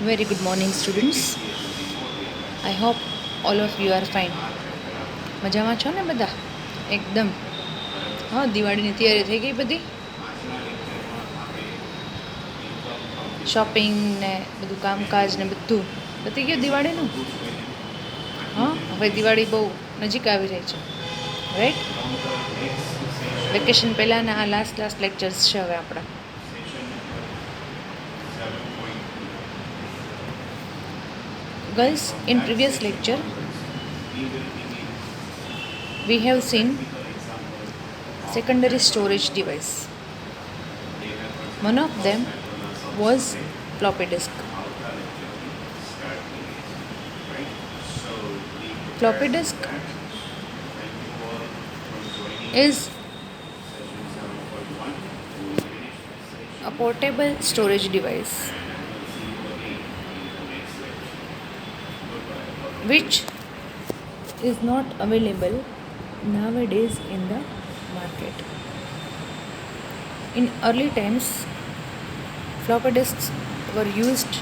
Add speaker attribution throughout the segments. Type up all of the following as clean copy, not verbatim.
Speaker 1: Very good morning, students. I hope all of you are fine. મજામાં છો ને બધા? એકદમ. હા, દિવાળીની તૈયારી થઈ ગઈ બધી? શોપિંગ ને બધું કામકાજ ને બધું પતી ગયું દિવાળીનું? હા, હવે દિવાળી બહુ નજીક આવી રહી છે, રાઈટ? વેકેશન પહેલાંના આ લાસ્ટ લેક્ચર્સ છે હવે આપણા. Girls, in previous lecture, we have seen secondary storage device. One of them was floppy disk. Floppy disk is a portable storage device which is not available nowadays in the market. In early times, floppy disks were used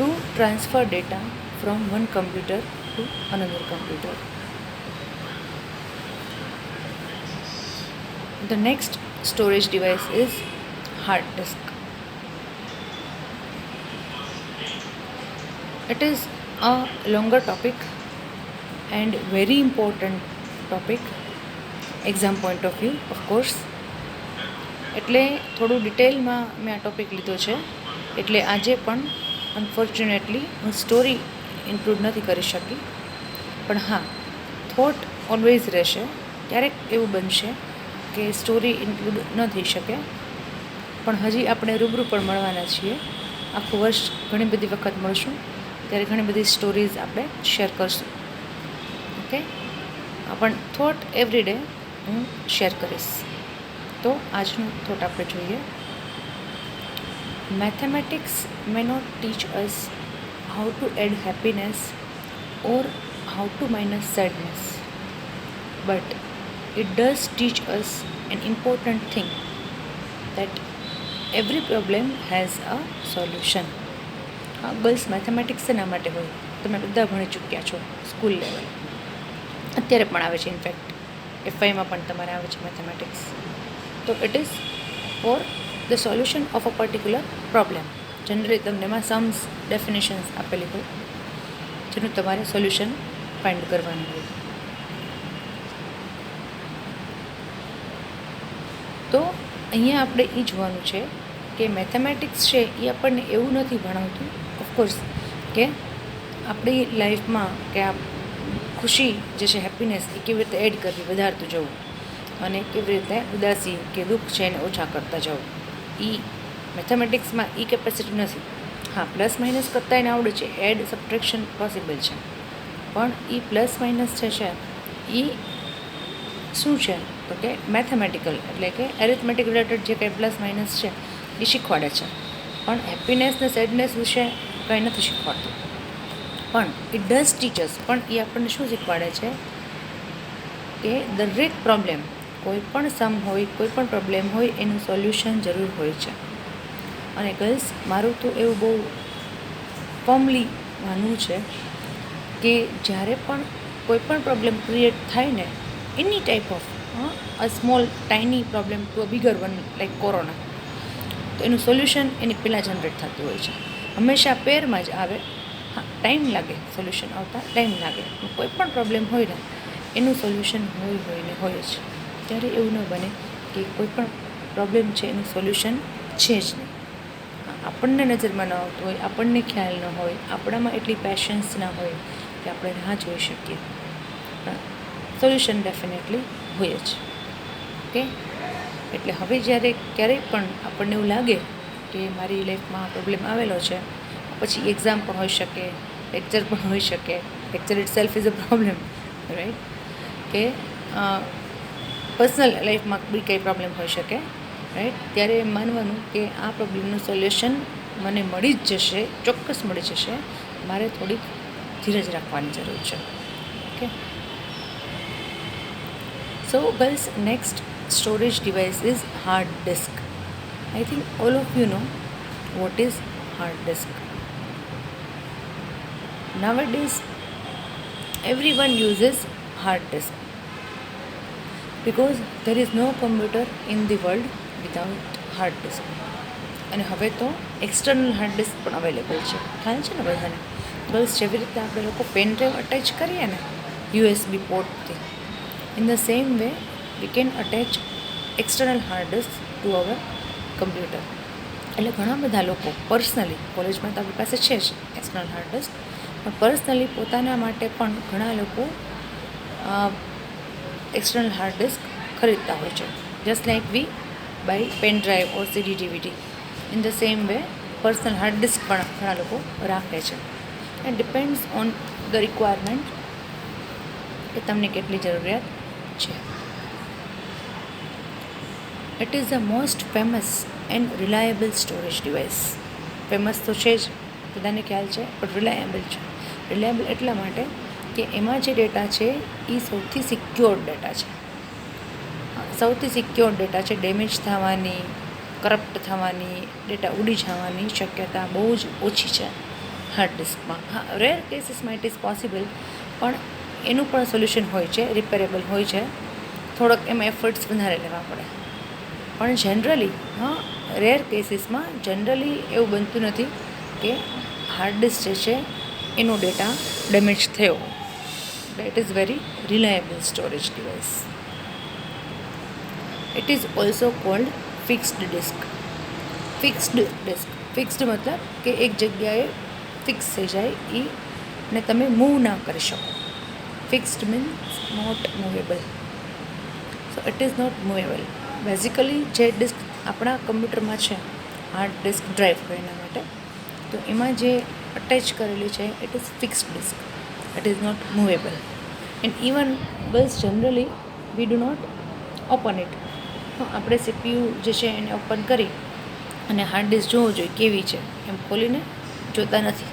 Speaker 1: to transfer data from one computer to another computer. The next storage device is hard disk. It is a longer topic and very important topic, exam point of view, of course. એટલે થોડું ડિટેલમાં મેં આ topic લીધો છે, એટલે આજે પણ અનફોર્ચ્યુનેટલી હું સ્ટોરી ઇન્ક્લુડ નથી કરી શકી. પણ હા, થોટ ઓલવેઝ રહેશે. ક્યારેક એવું બનશે કે સ્ટોરી ઇન્ક્લુડ ન થઈ શકે, પણ હજી આપણે રૂબરૂ પણ મળવાના છીએ. આખું વર્ષ ઘણી બધી વખત મળશું, ત્યારે ઘણી બધી સ્ટોરીઝ આપણે શેર કરશું. ઓકે, પણ થોટ એવરી ડે હું શેર કરીશ. તો આજનું થોટ આપણે જોઈએ. Mathematics may not teach us how to add happiness or how to minus sadness, but it does teach us an important thing, that every problem has a solution. Girls, mathematics શેના માટે હોય? તમે બધા ભણી ચૂક્યા છો સ્કૂલ લેવલ, અત્યારે પણ આવે છે. ઇનફેક્ટ એફઆઈમાં પણ તમારે આવે છે મેથેમેટિક્સ. તો it is for the solution of a particular problem. Generally તમને એમાં સમ્સ, ડેફિનેશન્સ આપેલી હોય જેનું તમારે સોલ્યુશન ફાઇન્ડ કરવાનું હોય. તો અહીંયા આપણે એ જોવાનું છે કે મેથેમેટિક્સ છે એ આપણને એવું નથી ભણાવતું, ઓફકોર્સ, કે આપણી લાઈફમાં કે આ ખુશી જે છે, હેપીનેસ, એ કેવી રીતે એડ કરવી, વધારતું જવું, અને કેવી રીતે ઉદાસી કે દુઃખ છે એને ઓછા કરતા જવું. એ મેથેમેટિક્સમાં એ કેપેસિટી નથી. હા, પ્લસ માઇનસ કરતાં એને આવડે છે, એડ સબટ્રેક્શન પોસિબલ છે, પણ એ પ્લસ માઇનસ છે એ શું છે તો કે મેથેમેટિકલ, એટલે કે એરિથમેટિક રિલેટેડ જે કંઈ પ્લસ માઇનસ છે એ શીખવાડે છે. પણ હેપીનેસ ને સેડનેસ વિશે કંઈ નથી શીખવાડતું. પણ ઇટ ડઝ ટીચર્સ, પણ એ આપણને શું શીખવાડે છે કે દરેક પ્રોબ્લેમ, કોઈ પણ સમ હોય, કોઈ પણ પ્રોબ્લેમ હોય, એનું સોલ્યુશન જરૂર હોય છે. અને ગર્લ્સ, મારું તો એવું બહુ ફર્મલી માનવું છે કે જ્યારે પણ કોઈ પણ પ્રોબ્લેમ ક્રિએટ થાય ને, એની type of a small tiny problem to a bigger one like corona, તો એનું સોલ્યુશન એની પહેલાં જનરેટ થતું હોય છે. હંમેશા પેરમાં જ આવે. હા, ટાઈમ લાગે, સોલ્યુશન આવતા ટાઈમ લાગે, કોઈ પણ પ્રોબ્લેમ હોય ને એનું સોલ્યુશન હોય જ. ત્યારે એવું ન બને કે કોઈ પણ પ્રોબ્લેમ છે એનું સોલ્યુશન છે જ નહીં. આપણને નજરમાં ન આવતું હોય, આપણને ખ્યાલ ન હોય, આપણામાં એટલી પેશન્સ ના હોય કે આપણે રાહ જોઈ શકીએ, પણ સોલ્યુશન ડેફિનેટલી હોય જ. ઓકે, એટલે હવે જ્યારે ક્યારેય પણ આપણને એવું લાગે કે મારી લાઈફમાં પ્રોબ્લેમ આવેલો છે, પછી એક્ઝામ પણ હોઈ શકે, લેક્ચર પણ હોઈ શકે. Lecture it self is a problem, right? કે પર્સનલ લાઈફમાં બી કંઈ પ્રોબ્લેમ હોઈ શકે, રાઈટ? ત્યારે માનવાનું કે આ પ્રોબ્લેમનું સોલ્યુશન મને મળી જ જશે, ચોક્કસ મળી જશે. મારે થોડીક ધીરજ રાખવાની જરૂર છે. Okay, so girls, next storage device is hard disk. I think all of you know what is hard disk. nowadays everyone uses hard disk because there is no computer in the world without hard disk. અને હવે તો external hard disk પણ available છે, ખ્યાલ છે ને બધાને. બસ જેવી રીતે આપણે લોકો પેન ડ્રાઈવ અટેચ કરીએ ને યુએસબી પોર્ટથી, in the same way we can attach external hard disk to our computer. એટલે ઘણા બધા લોકો પર્સનલી, કોલેજમાં તો આપણી પાસે છે જ એક્સટર્નલ હાર્ડ ડિસ્ક, પણ પર્સનલી પોતાના માટે પણ ઘણા લોકો એક્સટર્નલ હાર્ડ ડિસ્ક ખરીદતા હોય છે. Just like we buy pen drive or CD DVD, in the same way personal hard disk પણ ઘણા લોકો રાખે છે. And depends on the requirement કે તમને કેટલી જરૂરિયાત છે. It is the most famous and reliable storage device. Famous તો છે જ, બધાને ખ્યાલ છે, પણ રિલાયેબલ છે. રિલાયેબલ એટલા માટે કે એમાં જે ડેટા છે એ સૌથી સિક્યોર ડેટા છે. સૌથી સિક્યોર ડેટા છે. ડેમેજ થવાની, કરપ્ટ થવાની, ડેટા ઉડી જવાની શક્યતા બહુ જ ઓછી છે હાર્ડ ડિસ્કમાં. હા, રેર કેસીસમાં ઇટ ઇઝ પોસિબલ, પણ એનું પણ સોલ્યુશન હોય છે, રિપેરેબલ હોય છે. થોડોક એમાં એફર્ટ્સ વધારે લેવા પડે, પણ જનરલી રેર કેસીસમાં જનરલી એવું બનતું નથી કે હાર્ડ ડિસ્ક જે છે એનો ડેટા ડેમેજ થયો. That is very reliable storage device. It is also called fixed disk. Fixed disk. Fixed મતલબ કે એક જગ્યાએ ફિક્સ થઈ જાય એ ને તમે મૂવ ના કરી શકો. Fixed means not movable. So it is not movable. Basically જે ડિસ્ક આપણા કમ્પ્યુટરમાં છે, હાર્ડ ડિસ્ક ડ્રાઈવ હોય એના માટે, તો એમાં જે અટેચ કરેલી છે it is fixed disk. It is not movable. And even બસ generally we do not open it. આપણે સીપીયુ જે છે એને ઓપન કરી અને હાર્ડ ડિસ્ક જોવું જોઈએ કેવી છે એમ ખોલીને જોતા નથી.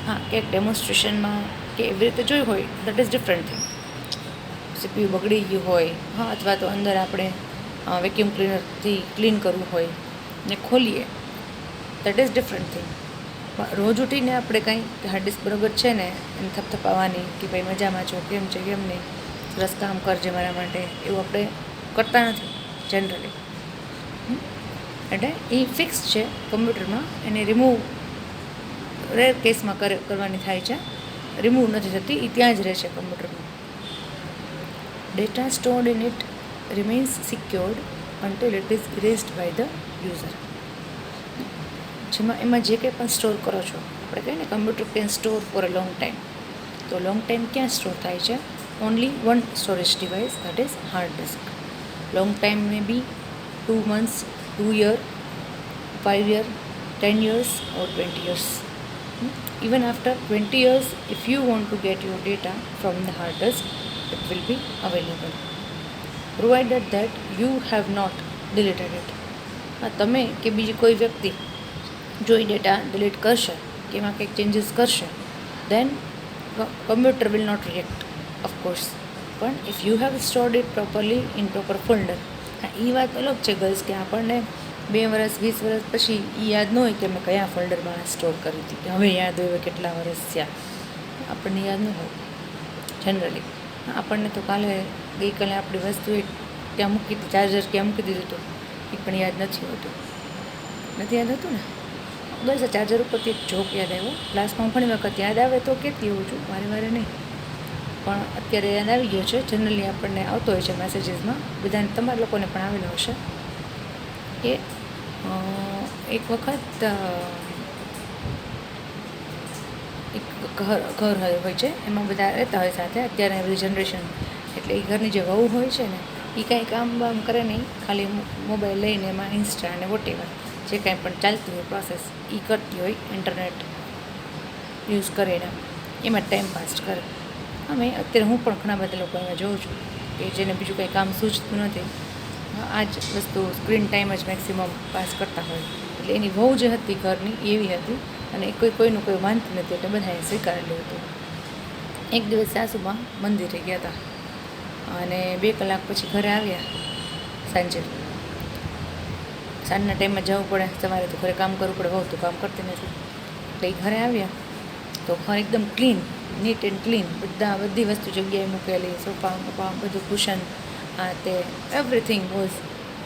Speaker 1: હા, ક્યાંક ડેમોન્સ્ટ્રેશનમાં કે એવી રીતે જોઈ હોય that is different thing. CPU બગડી ગયું હોય, અથવા તો અંદર આપણે વેક્યુમ ક્લીનરથી ક્લીન કરવું હોય ને ખોલીએ, દેટ ઇઝ ડિફરન્ટ થિંગ. રોજ ઉઠીને આપણે કંઈ હાર્ડ ડિસ્ક બરાબર છે ને એમ થપથપાવવાની કે ભાઈ મજામાં છો, કેમ છે કેમ નહીં, સરસ કામ કરજે મારા માટે, એવું આપણે કરતા નથી જનરલી. એટલે એ ફિક્સ છે કમ્પ્યુટરમાં, એને રિમૂવ રેર કેસમાં કરવાની થાય છે, રિમૂવ નથી થતી, એ ત્યાં જ રહે છે કમ્પ્યુટરમાં. Data stored in it remains secured until it is erased by the user. જેમાં એમાં જે કંઈ પણ સ્ટોર કરો છો, આપણે કહીએ ને computer can store for a long time, તો લોંગ ટાઈમ ક્યાં સ્ટોર થાય છે? Only one storage device, that is hard disk. Long time may be 2 months, 2 year, 5 year, 10 years or 20 years. Even after 20 years, if you want to get your data from the hard disk, it will be available, provided that you have not deleted it. તમે કે બીજી કોઈ વ્યક્તિ જો એ data delete કરશે કે એમાં કંઈક ચેન્જીસ કરશે, then computer will not react of course. પણ if you have stored it properly in proper folder, હા એ વાત અલગ છે ગર્લ્સ કે આપણને 2 વર્ષ 20 વર્ષ પછી એ યાદ ન હોય કે મેં કયા ફોલ્ડરમાં સ્ટોર કરી હતી, કે હવે યાદ હોય કેટલા વર્ષ થયા, આપણને યાદ ન હોય જનરલી. આપણને તો ગઈકાલે આપણી વસ્તુ ત્યાં મૂકી હતી, ચાર્જર ક્યાં મૂકી દીધું હતું એ પણ યાદ નથી હોતું. નથી યાદ હતું ને? બસ આ ચાર્જર ઉપરથી એક જોક યાદ આવ્યો. ક્લાસમાં ઘણી વખત યાદ આવે તો કહેતી હોઉં છું, વારે વારે નહીં, પણ અત્યારે યાદ આવી ગયો છે. જનરલી આપણને આવતો હોય છે મેસેજીસમાં, બધાને તમારા લોકોને પણ આવેલો હશે. એ એક વખત એક ઘર હોય છે, એમાં બધા રહેતા હોય સાથે. અત્યારે બધી જનરેશન એટલે એ ઘરની જે વહુ હોય છે ને એ કાંઈ કામ બામ કરે નહીં, ખાલી મોબાઈલ લઈને એમાં ઇન્સ્ટા અને વોટેવર જે કાંઈ પણ ચાલતી હોય પ્રોસેસ એ કરતી હોય, ઇન્ટરનેટ યુઝ કરીને એમાં ટાઈમ પાસ કરે. અમે અત્યારે હું પણ ઘણા બધા લોકો એમાં જોઉં છું કે જેને બીજું કંઈ કામ સૂચતું નથી, આ જ વસ્તુ સ્ક્રીન ટાઈમ જ મેક્સિમમ પાસ કરતા હોય. એટલે એની વહુ જે હતી ઘરની એવી હતી, અને કોઈનું કોઈ માનતું નથી એટલે બધાએ સ્વીકારેલું હતું. એક દિવસ સાસુમાં મંદિરે ગયા હતા અને 2 કલાક પછી ઘરે આવ્યા. સાંજના ટાઈમમાં જવું પડે, સવારે તો ઘરે કામ કરવું પડે, બહુ તો કામ કરતી નથી. એટલે એ ઘરે આવ્યા તો ઘર એકદમ ક્લીન, નીટ એન્ડ ક્લીન, બધી વસ્તુ જગ્યાએ મૂકેલી, સોફા કપા બધું કુશન, આ તે એવરીથિંગ વોઝ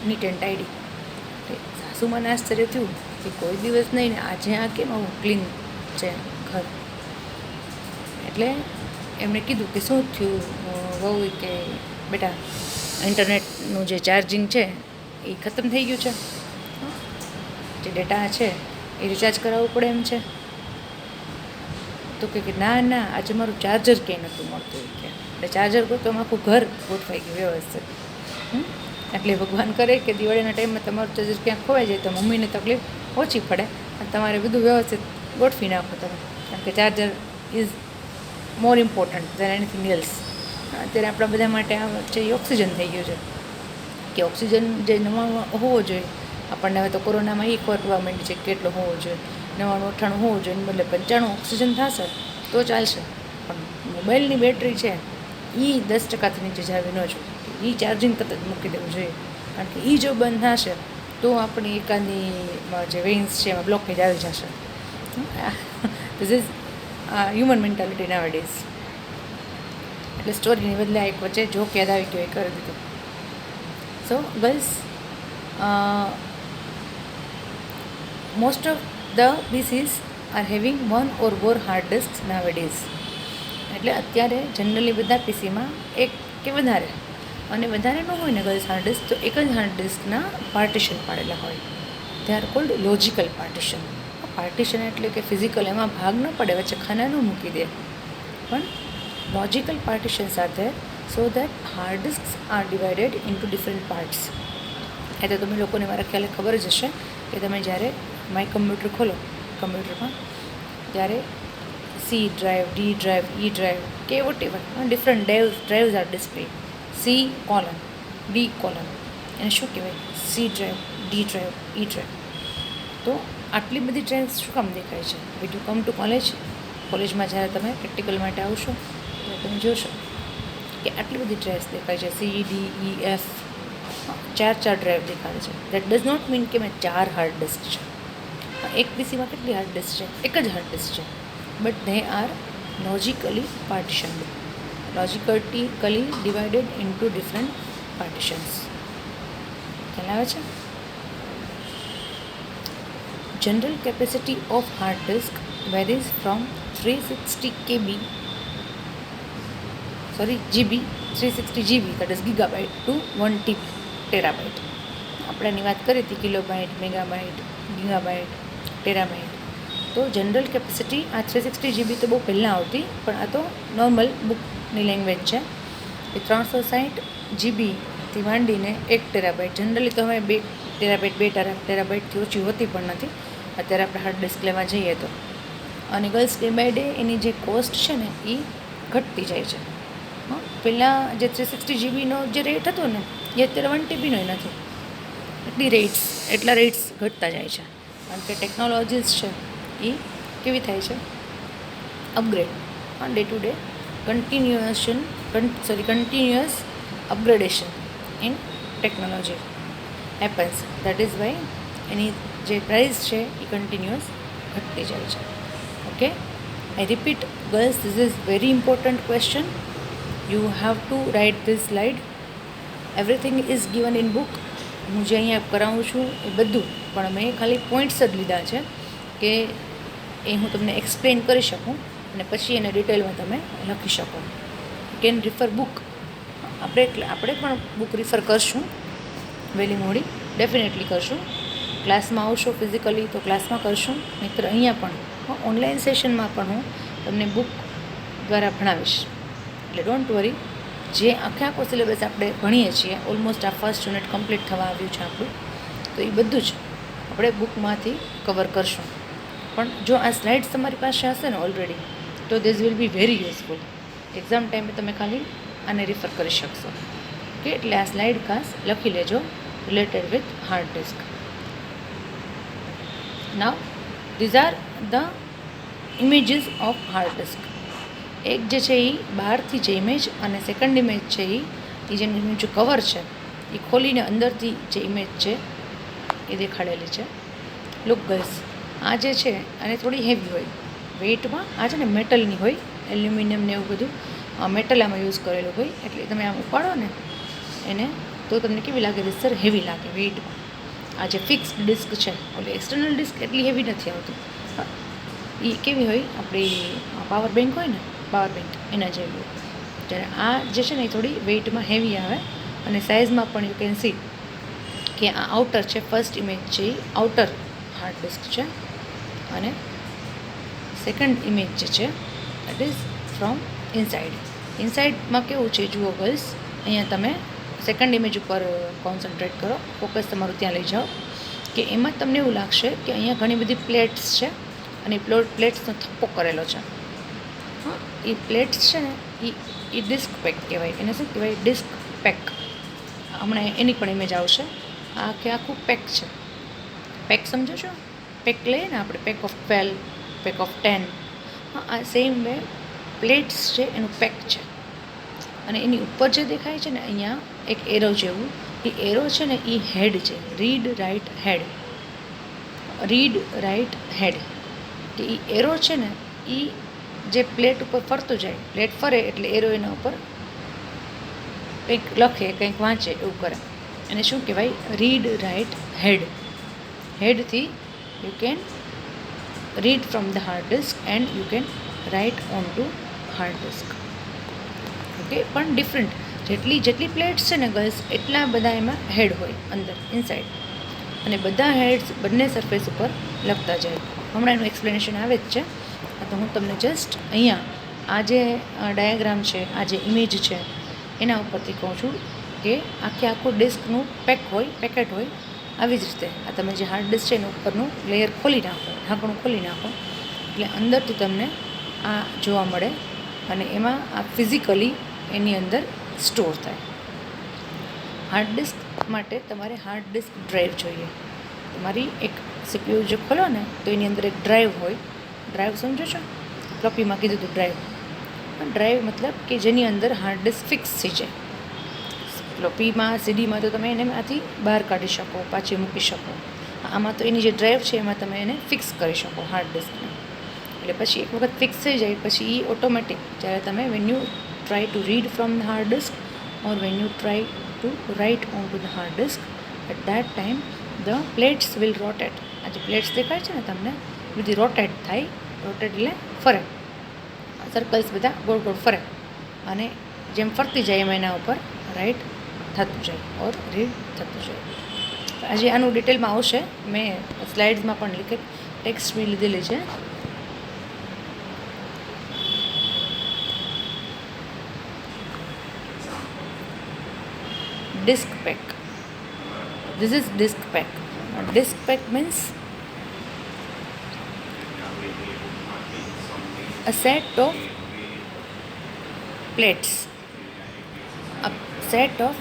Speaker 1: નીટ એન્ડ ટાઈડી. સાસુમાં આશ્ચર્ય થયું કે કોઈ દિવસ નહીં ને આજે આ કેમ આવું ક્લીન છે ઘર. એટલે એમણે કીધું કે શું થયું વહુ, કે બેટા ઇન્ટરનેટનું જે ચાર્જિંગ છે એ ખતમ થઈ ગયું છે, જે ડેટા છે એ રિચાર્જ કરાવવું પડે એમ છે. તો કે ના ના, આજે મારું ચાર્જર ક્યાંય નહોતું મળતું કે એટલે ચાર્જર ગોતો આખું ઘર ગોઠવાઈ ગયું વ્યવસ્થિત. એટલે ભગવાન કરે કે દિવાળીના ટાઈમમાં તમારું ચાર્જર ક્યાંક ખોવાઈ જાય તો મમ્મીને તકલીફ ઓછી પડે અને તમારે બધું વ્યવસ્થિત ગોઠવી નાખો તમે, કારણ કે charger is more important then anything else. અત્યારે આપણા બધા માટે આ છે એ ઓક્સિજન થઈ ગયું છે કે ઓક્સિજન જે 99 હોવો જોઈએ, આપણને હવે તો કોરોનામાં એ ખોટવા માંડી છે કેટલો હોવો જોઈએ, 99 98 હોવો જોઈએ, બદલે 95 ઓક્સિજન થશે તો ચાલશે. પણ મોબાઈલની બેટરી છે એ 10%થી નીચે જાવી ન જોઈએ, એ ચાર્જિંગ તરત જ મૂકી દેવું જોઈએ, કારણ કે એ જો બંધ થશે તો આપણી એકાદની જે વેઇન્સ છે એમાં બ્લોકેજ આવી જશે. This is human mentality nowadays. એટલે સ્ટોરીની બદલે એક વચ્ચે જોક યાદ આવી ગયો એ કરી દીધું. સો girls, most of the PCs are having one or more hard disks nowadays. એટલે અત્યારે જનરલી બધા પીસીમાં એક કે વધારે, અને વધારે ન હોય ને ગર્લ્સ હાર્ડ ડિસ્ક, તો એક જ હાર્ડ ડિસ્કના પાર્ટિશન પાડેલા હોય. They are cold logical partition. Partition એટલે કે ફિઝિકલ એમાં ભાગ ન પડે, વચ્ચે ખાના ન મૂકી દે, પણ લોજિકલ પાર્ટિશન સાથે, so that hard disks are divided into different parts. એ તો તમે લોકોને મારા ખ્યાલે ખબર જ હશે કે તમે જ્યારે માય કમ્પ્યુટર ખોલો કમ્પ્યુટરમાં, ત્યારે C drive, D drive, E drive કે whatever different drives are display. C colon, D colon, એને શું કહેવાય? C drive, D drive, E drive. તો આટલી બધી ડ્રાઈવ્સ શું કામ દેખાય છે? વેન યુ કમ ટુ કોલેજમાં જ્યારે તમે પ્રેક્ટિકલ માટે આવશો ત્યારે તમે જોશો કે આટલી બધી ડ્રાઈવ્સ દેખાય છે. સી, ડી, ઈ, એફ, 4 ડ્રાઈવ દેખાય છે. દેટ ડઝ નોટ મીન કે મેં 4 હાર્ડ ડિસ્ક છે. એક પીસીમાં કેટલી હાર્ડ ડિસ્ક છે? એક જ હાર્ડ ડિસ્ક છે, but they are logically partitioned, logically divided into different partitions. ખ્યાલ આવે છે? General capacity of hard disk varies from 360 GB, that is gigabyte, to 1 terabyte. આપણે વાત કરી હતી કિલોબાઇટ, મેગાબાઇટ, ગીગાબાઇટ, ટેરાબાઇટ. તો જનરલ કેપેસિટી આ 360 GB તો બહુ પહેલાં આવતી, પણ આ તો નોર્મલ બુકની લેંગ્વેજ છે. એ 360 GBથી માંડીને 1 ટેરાબાઇટ. જનરલી તો હવે 2 ટેરાબાઇટ 2 ટેરાબાઇટથી ઓછી હોતી પણ નથી અત્યારે આપણે હાર્ડ ડિસ્ક લેવા જઈએ તો. અને ગર્લ્સ ડે બાય ડે એની જે કોસ્ટ છે ને એ ઘટતી જાય છે. પહેલાં જે 360 GBનો જે રેટ હતો ને એ અત્યારે 1 TBનો નથી. એટલા રેટ્સ ઘટતા જાય છે, કારણ કે ટેકનોલોજીસ છે એ કેવી થાય છે? Upgrade. Day to day continuous upgradation in technology happens. That is why એની જે પ્રાઇસ છે એ કન્ટિન્યુઅસ ઘટતી જાય છે. Okay, I repeat girls, this is very important question. You have to write this slide. Everything is given in book. હું જે અહીંયા કરાવું છું એ બધું, પણ મેં ખાલી પોઈન્ટ્સ જ લીધા છે કે એ હું તમને એક્સપ્લેન કરી શકું અને પછી એને ડિટેલમાં તમે લખી શકો. Can refer book. આપણે પણ બુક રિફર કરશું વહેલી મોડી, ડેફિનેટલી કરશું. ક્લાસમાં આવશો ફિઝિકલી તો ક્લાસમાં કરશું, નહીંતર અહીંયા પણ ઓનલાઈન સેશનમાં પણ હું તમને બુક દ્વારા ભણાવીશ. એટલે ડોન્ટ વરી. જે આખો સિલેબસ આપણે ભણીએ છીએ, ઓલમોસ્ટ આ ફર્સ્ટ યુનિટ કમ્પ્લીટ થવા આવ્યું છે આપણું, તો એ બધું જ આપણે બુકમાંથી કવર કરશું. પણ જો આ સ્લાઇડ્સ તમારી પાસે હશે ને ઓલરેડી, તો this will be very useful. Exam ટાઈમે તમે ખાલી આને રિફર કરી શકશો. ઓકે, એટલે આ સ્લાઇડ ખાસ લખી લેજો related with hard disk. Now these are the images of hard disk. એક જે છે એ બહારથી જે ઇમેજ અને સેકન્ડ ઇમેજ છે એ જેનું જે કવર છે એ ખોલીને અંદરથી જે ઇમેજ છે એ દેખાડેલી છે. લુક ગર્લ્સ, આ જે છે આને થોડી હેવી હોય, વેઇટમાં આ છે ને મેટલની હોય, એલ્યુમિનિયમ ને એવું બધું મેટલ આમાં યુઝ કરેલું હોય, એટલે તમે આમ ઉપાડો ને એને તો તમને કેવી લાગે રીસર હેવી લાગે વેઇટમાં. આ જે ફિક્સ્ડ ડિસ્ક છે, ઓલી એક્સટર્નલ ડિસ્ક એટલી હેવી નથી આવતી, એ કેવી હોય આપણી પાવર બેંક હોય ને, પાવર બેંક એના જેવી હોય. જ્યારે આ જે છે ને એ થોડી વેઇટમાં હેવી આવે, અને સાઇઝમાં પણ યુ કેન સી કે આ આઉટર છે, ફર્સ્ટ ઇમેજ છે એ આઉટર હાર્ડ ડિસ્ક છે, અને સેકન્ડ ઇમેજ જે છે દેટ ઇઝ ફ્રોમ ઇનસાઇડ. ઇનસાઇડમાં કેવું છે જુઓ ગર્લ્સ, અહીંયા તમે સેકન્ડ ઇમેજ ઉપર કોન્સન્ટ્રેટ કરો, ફોકસ તમારું ત્યાં લઈ જાઓ, કે એમાં તમને એવું લાગશે કે અહીંયા ઘણી બધી પ્લેટ્સ છે, અને એ પ્લેટ્સનો થપ્પો કરેલો છે. હા, એ પ્લેટ્સ છે ને એ ડિસ્ક પેક કહેવાય. એને શું કહેવાય? Disk pack. હમણાં એની પણ ઇમેજ આવશે. આ કે આખું પેક છે. પેક સમજો છો? પેક લઈએ ને આપણે, પેક ઓફ 12, પેક ઓફ 10. હા, આ સેમ વે પ્લેટ્સ છે એનું પેક છે. અને એની ઉપર જે દેખાય છે ને અહીંયા એક એરો જેવું, એ એરો છે ને એ હેડ છે, રીડ રાઇટ હેડ. રીડ રાઇટ હેડ કે એ એરો છે ને એ જે પ્લેટ ઉપર ફરતો જાય, પ્લેટ ફરે એટલે એરો એના ઉપર કંઈક લખે, કંઈક વાંચે, એવું કરે. એને શું કહેવાય? Read write head. હેડથી you can read from the hard disk and you can write on to hard disk. Okay, પણ ડિફરન્ટ. જેટલી પ્લેટ્સ છે ને ગર્લ્સ, એટલા બધા એમાં હેડ હોય અંદર ઇનસાઇડ, અને બધા હેડ્સ બંને સરફેસ ઉપર લખતા જાય. હમણાં એનું એક્સપ્લેનેશન આવે જ છે. તો હું તમને જસ્ટ અહીંયા આ જે ડાયાગ્રામ છે, આ જે ઇમેજ છે, એના ઉપરથી કહું છું કે આખું ડિસ્કનું પેક હોય, પેકેટ હોય. આવી જ રીતે આ તમે જે હાર્ડ ડિસ્ક છે એનું ઉપરનું લેયર ખોલી નાખો, ઢાંકણું ખોલી નાખો, એટલે અંદરથી તમને આ જોવા મળે, અને એમાં આ ફિઝિકલી એની અંદર સ્ટોર થાય. હાર્ડ ડિસ્ક માટે તમારે હાર્ડ ડિસ્ક ડ્રાઈવ જોઈએ. તમારી એક સીપીયુ જો ખોલો ને તો એની અંદર એક ડ્રાઈવ હોય. ડ્રાઈવ સમજો છો? ફ્લોપીમાં કીધું હતું ડ્રાઈવ. ડ્રાઈવ મતલબ કે જેની અંદર હાર્ડ ડિસ્ક ફિક્સ થઈ જાય. ફ્લોપીમાં, સીડીમાં તો તમે એને આથી બહાર કાઢી શકો, પાછી મૂકી શકો. આમાં તો એની જે ડ્રાઈવ છે એમાં તમે એને ફિક્સ કરી શકો હાર્ડ ડિસ્કને. એટલે પછી એક વખત ફિક્સ થઈ જાય પછી એ ઓટોમેટિક જ્યારે તમે when you try to read from the hard disk or when you try to write on to the hard disk, at that time the plates will rotate. આ જે પ્લેટ્સ દેખાય છે ને તમને, બધી રોટેટ થાય. રોટેટ એટલે ફરે, સર્કલ્સ બધા ગોળ ગોળ ફરે, અને જેમ ફરતી જાય એમ એના ઉપર રાઇટ થતું જાય ઓર રીડ થતું જાય. આજે આનું ડિટેલમાં આવશે. મેં સ્લાઇડ્સમાં પણ ટેક્સ્ટ બી લીધેલી છે. Disc pack. This is disc pack. Disc pack means a set of plates. A set of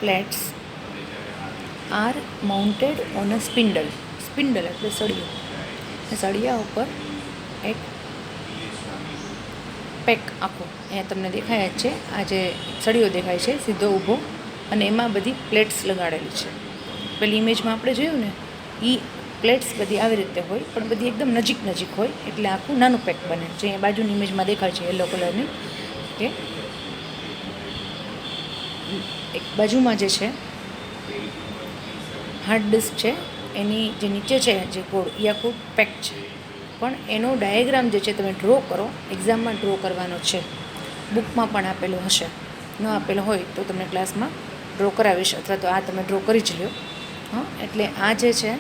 Speaker 1: plates are mounted on a spindle. Spindle એટલે સળિયો. સળિયા ઉપર એક પેક આખો અહીંયા તમને દેખાય જ છે. આ જે સળિયો દેખાય છે સીધો ઊભો, અને એમાં બધી પ્લેટ્સ લગાડેલી છે. પેલી ઇમેજમાં આપણે જોયું ને એ પ્લેટ્સ બધી આવી રીતે હોય, પણ બધી એકદમ નજીક નજીક હોય, એટલે આખું નાનું પેક બને. જે અહીંયા બાજુની ઇમેજમાં દેખાય છે યલો કલરની, કે એક બાજુમાં જે છે હાર્ડ ડિસ્ક છે એની જે નીચે છે જે કોડ એ આખું પેક છે. પણ એનો ડાયાગ્રામ જે છે તમે ડ્રો કરો, એક્ઝામમાં ડ્રો કરવાનો છે. બુકમાં પણ આપેલો હશે, ન આપેલો હોય તો તમને ક્લાસમાં ડ્રો કરાવીશ, અથવા તો આ તમે ડ્રો કરી જ લો. હા, એટલે આ જે છે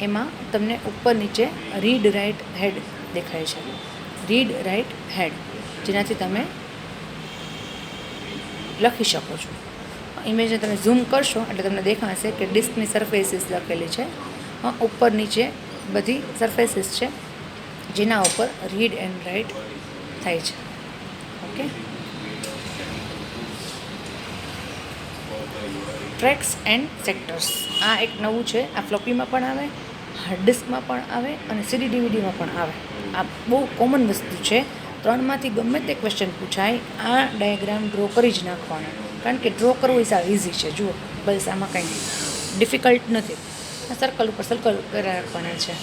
Speaker 1: એમાં તમને ઉપર નીચે રીડ રાઇટ હેડ દેખાય છે. રીડ રાઇટ હેડ, જેનાથી તમે લખી શકો છો. ઇમેજને તમે ઝૂમ કરશો એટલે તમને દેખાશે કે ડિસ્કની સરફેસીસ લખેલી છે. ઉપર નીચે બધી સરફેસીસ છે જેના ઉપર રીડ એન્ડ રાઇટ થાય છે. ઓકે, ટ્રેક્સ એન્ડ સેક્ટર્સ આ એક નવું છે. આ ફ્લોપીમાં પણ આવે, હાર્ડ ડિસ્કમાં પણ આવે, અને સીડી ડીવીડીમાં પણ આવે. આ બહુ કોમન વસ્તુ છે. ત્રણમાંથી ગમે તે ક્વેશ્ચન પૂછાય, આ ડાયાગ્રામ ડ્રો કરી જ નાખવાનો, કારણ કે ડ્રો કરવું એ સાવ ઇઝી છે. જુઓ બસ, આમાં કંઈ ડિફિકલ્ટ નથી. સર્કલ ઉપર સર્કલ કરી રાખવાના છે.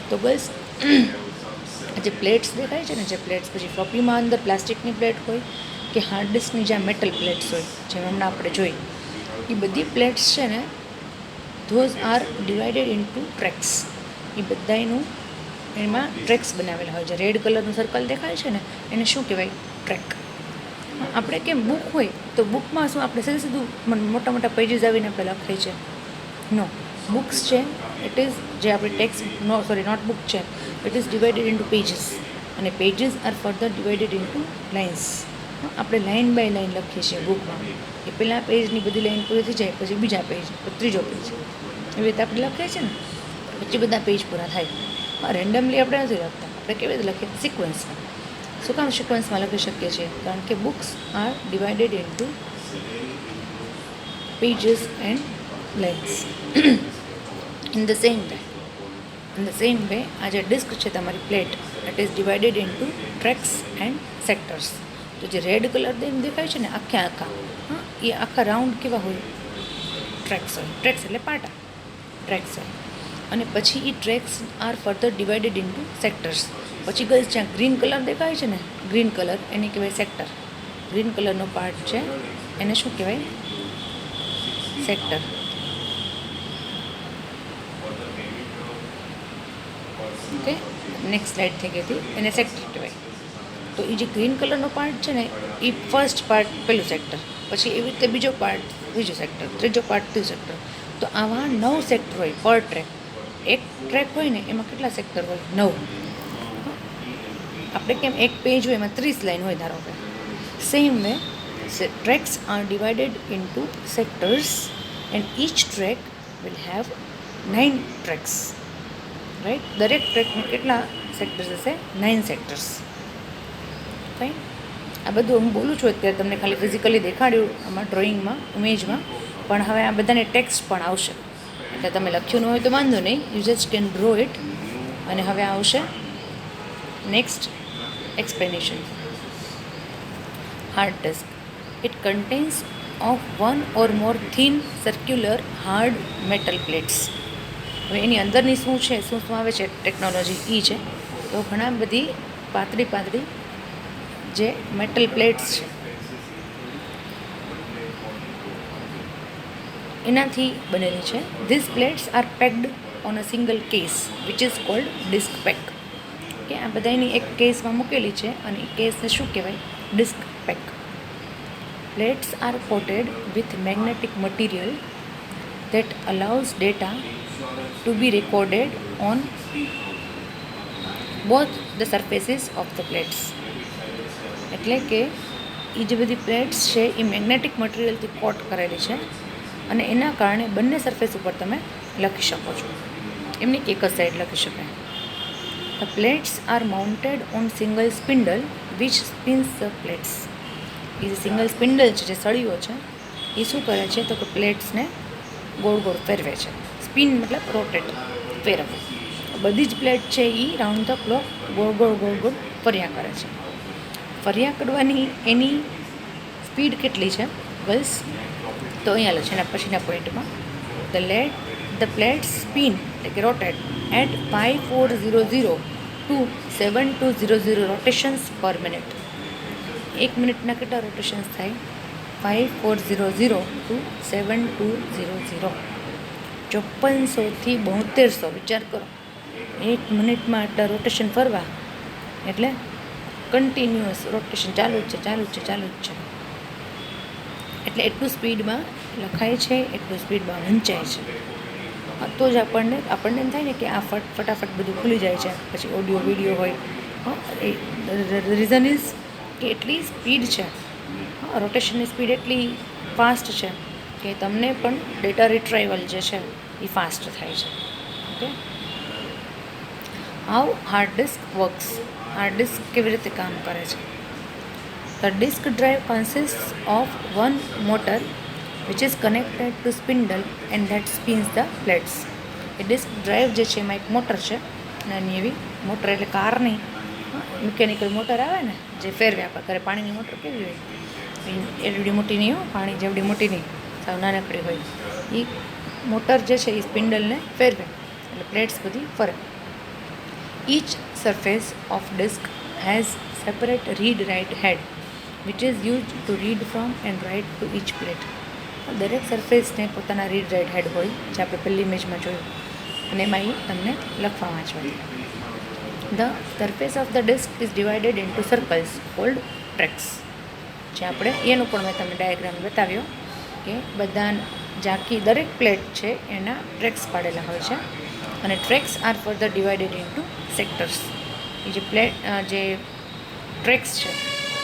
Speaker 1: તો બસ જે પ્લેટ્સ દેખાય છે ને, જે પ્લેટ્સ પછી ફ્લોપીમાં અંદર પ્લાસ્ટિકની પ્લેટ હોય કે હાર્ડ ડિસ્કની જ્યાં મેટલ પ્લેટ્સ હોય, જેમ હમણાં આપણે જોઈ, એ બધી પ્લેટ્સ છે ને, those are divided into tracks. એ બધાનું એમાં ટ્રેક્સ બનાવેલા હોય છે. રેડ કલરનું સર્કલ દેખાય છે ને, એને શું કહેવાય? ટ્રેક. આપણે કેમ બુક હોય તો બુકમાં શું આપણે સીધું સીધું મોટા મોટા પેજીસ આવીને આપણે લખીએ છીએ? નો, બુક્સ છે ઇટ ઇઝ જે આપણી નોટબુક છે, it is divided into pages, અને pages are further divided into lines. આપણે લાઇન બાય લાઇન લખીએ છીએ બુકમાં. એ પહેલાં પેજની બધી લાઇન પૂરી થઈ જાય, પછી બીજા પેજ, પછી ત્રીજો પેજ, એવી રીતે આપણે લખીએ છીએ ને, પછી બધા પેજ પૂરા થાય. રેન્ડમલી આપણે નથી લખતા. આપણે કેવી રીતે લખીએ? સિક્વન્સમાં. શું કામ સિક્વન્સમાં લખી શકીએ છીએ? કારણ કે books are divided into pages and lines. In the same way આ જે ડિસ્ક છે તમારી plate, it is divided into tracks and sectors. તો જે રેડ કલર દેખાય છે ને આખા એ આખા રાઉન્ડ કેવા હોય? ટ્રેક્સ હોય. ટ્રેક્સ એટલે પાટા, ટ્રેક્સ હોય. અને પછી એ tracks are further divided into sectors. પછી ગઈ જ્યાં ગ્રીન કલર દેખાય છે ને, ગ્રીન કલર, એને કહેવાય સેક્ટર. ગ્રીન કલરનો પાર્ટ છે એને શું કહેવાય? સેક્ટર. ઓકે, નેક્સ્ટ સ્લાઇડ થઈ ગઈ હતી, એને સેક્ટર કહેવાય. તો એ જે ગ્રીન કલરનો પાર્ટ છે ને, એ ફર્સ્ટ પાર્ટ પેલું સેક્ટર, પછી એવી રીતે બીજો પાર્ટ બીજું સેક્ટર, ત્રીજો પાર્ટ ત્રીજું સેક્ટર. તો આવા 9 સેક્ટર હોય પર ટ્રેક. એક ટ્રેક હોય ને એમાં કેટલા સેક્ટર હોય? 9. આપણે કેમ એક પેજ હોય એમાં 30 લાઈન હોય ધારો કે. Same way tracks are divided into sectors and each track will have 9 tracks. Right? દરેક ટ્રેકમાં કેટલા સેક્ટર્સ હશે? 9 સેક્ટર્સ. ફાઇન. આ બધું હું બોલું છું અત્યારે તમને ખાલી ફિઝિકલી દેખાડ્યું આમાં ડ્રોઈંગમાં, ઇમેજમાં, પણ હવે આ બધાને ટેક્સ્ટ પણ આવશે. એટલે તમે લખ્યું ન હોય તો વાંધો નહીં, you just can draw it. અને હવે આવશે next explanation. Hard disk. It contains of one or more thin circular hard metal plates. હવે એની અંદરની શું છે, શું આવે છે ટેકનોલોજી, એ છે તો ઘણા બધી પાતળી જે મેટલ પ્લેટ્સ છે એનાથી બનેલી છે. These plates are packed on a single case which is called disk pack. કે આ બધાની એક કેસમાં મૂકેલી છે અને એ કેસને શું કહેવાય? Disk pack. Plates are coated with magnetic material that allows data to be recorded on both the surfaces of the plates. એટલે કે એ જે બધી પ્લેટ્સ છે એ મેગ્નેટિક મટીરિયલથી કોટ કરેલી છે અને એના કારણે બંને સરફેસ ઉપર તમે લખી શકો છો. એમની એક જ સાઈડ લખી શકાય. The plates are mounted on single spindle which spins the plates. એ જે સિંગલ સ્પિન્ડલ છે, જે સળીઓ છે, એ શું કરે છે તો કે પ્લેટ્સને ગોળ ગોળ ફેરવે છે. સ્પિન મતલબ રોટેટ, ફેરવવું. બધી જ પ્લેટ છે એ રાઉન્ડ ધ ક્લોક ગોળ ગોળ ફર્યા કરે છે. ફર્યા કરવાની એની સ્પીડ કેટલી છે ગર્લ્સ? તો અહીંયા લખે છે એના પછીના પોઈન્ટમાં. The plates spin એટલે કે rotate at 5400 to 7200 rotations per minute. 1 મિનિટના કેટલા રોટેશન્સ થાય? 5400 to 7200. 5400 થી 7200. વિચાર કરો, 1 મિનિટમાં આટલા રોટેશન ફરવા એટલે કન્ટિન્યુઅસ રોટેશન ચાલુ જ છે. એટલે એટલું સ્પીડમાં લખાય છે, એટલું સ્પીડમાં વંચાય છે. તો જ આપણને એમ થાય ને કે આ ફટાફટ બધું ખુલી જાય છે. પછી ઓડિયો વિડીયો હોય, રીઝન ઇઝ કે એટલી સ્પીડ છે, રોટેશનની સ્પીડ એટલી ફાસ્ટ છે કે તમને પણ ડેટા રિટ્રાઈવલ જે છે એ ફાસ્ટ થાય છે. Okay, how hard disk works. Hard disk કેવી રીતે કામ કરે છે? The disk drive consists of one motor which is connected to spindle and that spins the plates. એ ડિસ્ક ડ્રાઈવ જે છે એમાં એક મોટર છે, નાની એવી મોટર, એટલે કારની મિકેનિકલ મોટર આવે ને જે ફેરવે આપણે ઘરે. પાણીની મોટર કેવી હોય? એવડી મોટી નહીં હોય, પાણી જેવડી મોટી નહીં, સાવ નાનકડી હોય. એ મોટર જે છે એ સ્પિન્ડલને ફેરવે એટલે પ્લેટ્સ બધી ફરે. Each surface of disk has separate read-write head which is used to read from and write to each plate. દરેક સરફેસને પોતાના રીડ રાઇટ હેડ હોય, જે આપણે પહેલી ઇમેજમાં જોયું, અને એમાં એ તમને લખવા વાંચવા. The surface of the disk is divided into circles called tracks. જે આપણે એનું પણ મેં તમને ડાયાગ્રામ બતાવ્યો કે બધા ઝાંખી દરેક પ્લેટ છે એના ટ્રેક્સ પાડેલા હોય છે, અને tracks are further divided into sectors. એ જે જે ટ્રેક્સ છે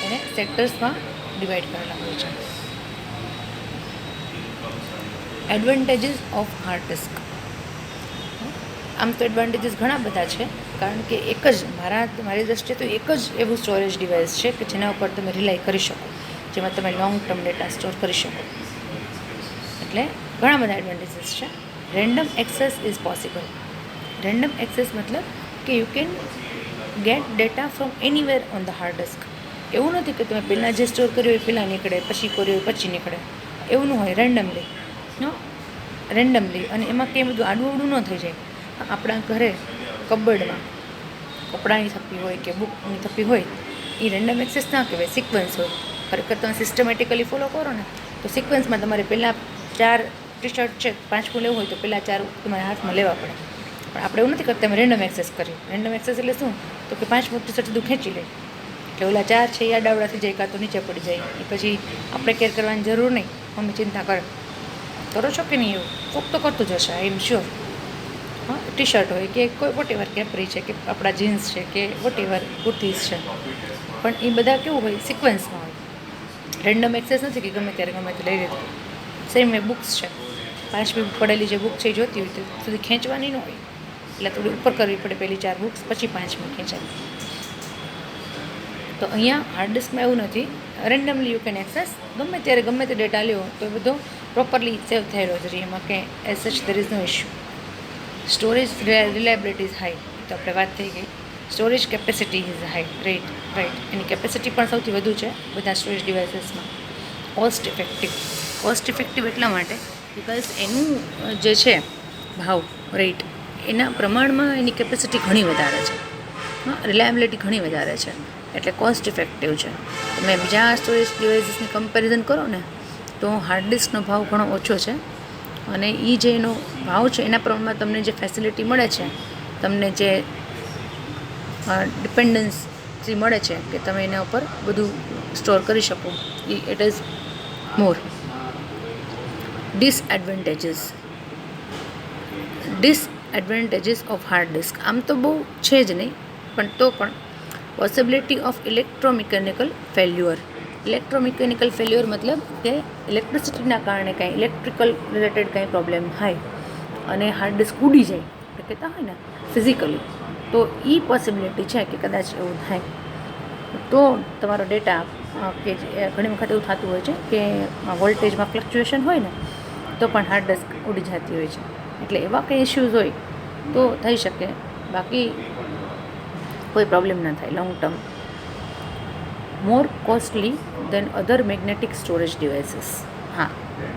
Speaker 1: એને સેક્ટર્સમાં ડિવાઈડ કરેલા હોય છે. Advantages of hard disk. આમ તો એડવાન્ટેજીસ ઘણા બધા છે, કારણ કે એક જ મારી દ્રષ્ટિએ તો એક જ એવું સ્ટોરેજ ડિવાઇસ છે કે જેના ઉપર તમે રિલાય કરી શકો, જેમાં તમે લોંગ ટર્મ ડેટા સ્ટોર કરી શકો. એટલે ઘણા બધા એડવાન્ટેજીસ છે. Random access is possible. Random access મતલબ કે you can get data from anywhere on the hard disk. એવું નથી કે તમે પહેલાં જે સ્ટોર કર્યું હોય પહેલાં નીકળે, પછી કર્યું હોય પછી નીકળે, એવું ન હોય. રેન્ડમલી અને એમાં કંઈ બધું આડું અવડું ન થઈ જાય. આપણા ઘરે કબર્ડમાં કપડાની થપ્પી હોય કે બુકની થપ્પી હોય, એ રેન્ડમ એક્સેસ ના કહેવાય, સિક્વન્સ હોય. ખરેખર તમે સિસ્ટમેટિકલી ફોલો કરો ને તો સિક્વન્સમાં તમારે પહેલાં 4 ટી-શર્ટ છે 5 લેવું હોય તો પહેલાં 4 તમારે હાથમાં લેવા પડે. પણ આપણે એવું નથી કરતા, અમે રેન્ડમ એક્સેસ કરીએ. રેન્ડમ એક્સેસ એટલે શું? તો કે 5 ટી-શર્ટ બધું ખેંચી લે, એટલે ઓલા 4 છે એ આડાવડા થઈ જાય, કાં તો નીચે પડી જાય. એ પછી આપણે કેર કરવાની જરૂર નહીં. મમ્મી ચિંતા કરો છો કે નહીં? એવું કોક તો કરતું જ હશે, આઈ એમ શ્યોર. હા, ટી-શર્ટ હોય કે કોઈ વોટેવર કેપરી છે કે આપણા જીન્સ છે કે વોટેવર કુર્તીઝ છે, પણ એ બધા કેવું હોય? સિક્વન્સમાં હોય. રેન્ડમ એક્સેસ નથી કે ગમે ત્યારે ગમે તે લઈ લીધું. સેમ એ બુક્સ છે, 5મી પડેલી જે બુક છે એ જોતી હોય તો સુધી ખેંચવાની ન હોય, એટલે થોડી ઉપર કરવી પડે પહેલી 4 બુક્સ, પછી 5મી ખેંચાય. તો અહીંયા હાર્ડ ડિસ્કમાં એવું નથી. રેન્ડમલી યુ કેન એક્સેસ, ગમે ત્યારે ગમે તે ડેટા લ્યો તો એ બધો પ્રોપરલી સેવ થયેલો જ રહે. એમાં કંઈ as such there is no issue. Storage reliability is high, તો આપણે વાત થઈ ગઈ. Storage capacity is high, right. એની કેપેસિટી પણ સૌથી વધુ છે બધા સ્ટોરેજ ડિવાઇસીસમાં. કોસ્ટ ઇફેક્ટિવ એટલા માટે બિકોઝ એનું જે છે ભાવ રેટ એના પ્રમાણમાં એની કેપેસિટી ઘણી વધારે છે. રિલાયબિલિટી ઘણી વધારે છે, એટલે કોસ્ટ ઇફેક્ટિવ છે. તમે બીજા સ્ટોરેજ ડિવાઇસીસની કમ્પેરિઝન કરો ને તો હાર્ડ ડિસ્કનો ભાવ ઘણો ઓછો છે, અને એ જે એનો ભાવ છે એના પ્રમાણમાં તમને જે ફેસિલિટી મળે છે, તમને જે ડિપેન્ડન્સી મળે છે કે તમે એના ઉપર બધું સ્ટોર કરી શકો, it is more. Disadvantages of hard disk. આમ તો બહુ છે જ નહીં, પણ તો પણ possibility of electromechanical failure. Electromechanical failure મતલબ કે ઇલેક્ટ્રિસિટીના કારણે કાંઈ ઇલેક્ટ્રિકલ રિલેટેડ કાંઈ પ્રોબ્લેમ થાય અને હાર્ડ ડિસ્ક ઉડી જાય, એટલે કહેતા હોય ને ફિઝિકલી, તો એ પોસિબિલિટી છે કે કદાચ એવું થાય. તો તમારો ડેટા કે ઘણી વખત એવું થતું હોય છે કે વોલ્ટેજમાં ફ્લક્ચ્યુએશન હોય ને તો પણ હાર્ડ ડિસ્ક ઉડી જતી હોય છે. એટલે એવા કંઈ ઇશ્યુઝ હોય તો થઈ શકે, બાકી કોઈ પ્રોબ્લેમ ન થાય લોંગ ટર્મ. મોર કોસ્ટલી દેન અધર મેગ્નેટિક સ્ટોરેજ ડિવાઇસીસ. હા,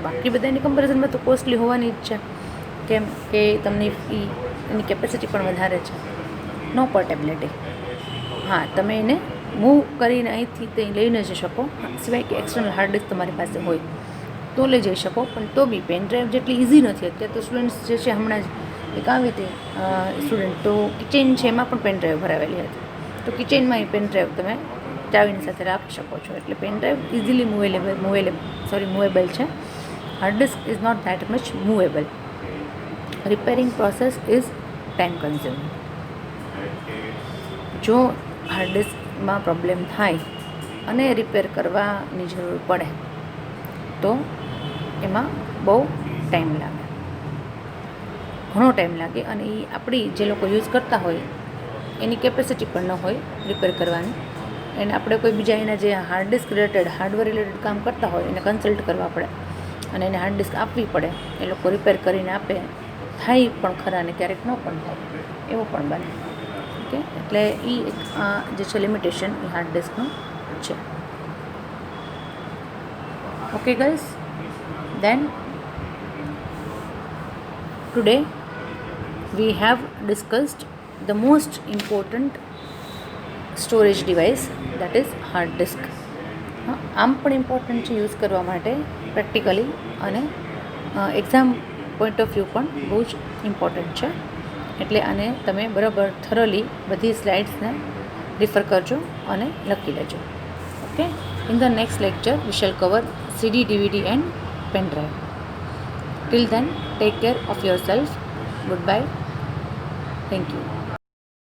Speaker 1: બાકી બધાની કમ્પેરિઝનમાં તો કોસ્ટલી હોવાની જ છે, કેમ કે તમને એની કેપેસિટી પણ વધારે છે. નો પોર્ટેબિલિટી. હા, તમે એને મૂવ કરીને અહીંથી ત્યાં લઈને જઈ શકો, સિવાય કે એક્સટર્નલ હાર્ડ ડિસ્ક તમારી પાસે હોય તો લઈ જઈ શકો, પણ તો બી પેન ડ્રાઈવ જેટલી ઇઝી નથી. અત્યારે તો સ્ટુડન્ટ્સ જે છે, હમણાં જ એક આવી હતી સ્ટુડન્ટ, તો કિચન છે એમાં પણ પેન ડ્રાઈવ ભરાવેલી હતી, તો કિચનમાં એ પેન ડ્રાઈવ તમે ચાવીની સાથે રાખી શકો છો. એટલે પેન ડ્રાઈવ ઇઝીલી મૂવેબલ છે. Hard disk is not that much movable. Repairing process is time consuming. જો હાર્ડ ડિસ્કમાં પ્રોબ્લેમ થાય અને રિપેર કરવાની જરૂર પડે તો એમાં બહુ ટાઈમ લાગે, ઘણો ટાઈમ લાગે, અને એ આપણી જે લોકો યુઝ કરતા હોય એની કેપેસિટી પણ ન હોય રિપેર કરવાની. એને આપણે કોઈ બીજા એના જે hard disk related hardware related કામ કરતા હોય એને કન્સલ્ટ કરવા પડે અને એને હાર્ડ ડિસ્ક આપવી પડે. એ લોકો રિપેર કરીને આપે, થાય પણ ખરા ને ક્યારેક ન પણ થાય, એવું પણ બને. ઓકે, એટલે એ એક જે છે લિમિટેશન એ હાર્ડ ડિસ્કનું છે. Okay guys, then today we have discussed the most important storage device that is hard disk. આમ પણ ઇમ્પોર્ટન્ટ છે યુઝ કરવા માટે પ્રેક્ટિકલી, અને એક્ઝામ પોઈન્ટ ઓફ વ્યૂ પણ બહુ જ ઇમ્પોર્ટન્ટ છે. એટલે આને તમે બરાબર થરોલી બધી સ્લાઇડ્સને રિફર કરજો અને લખી લેજો. Okay, in the next lecture we shall cover CD, DVD and pen drive. Till then, take care of yourself. Goodbye. Thank you.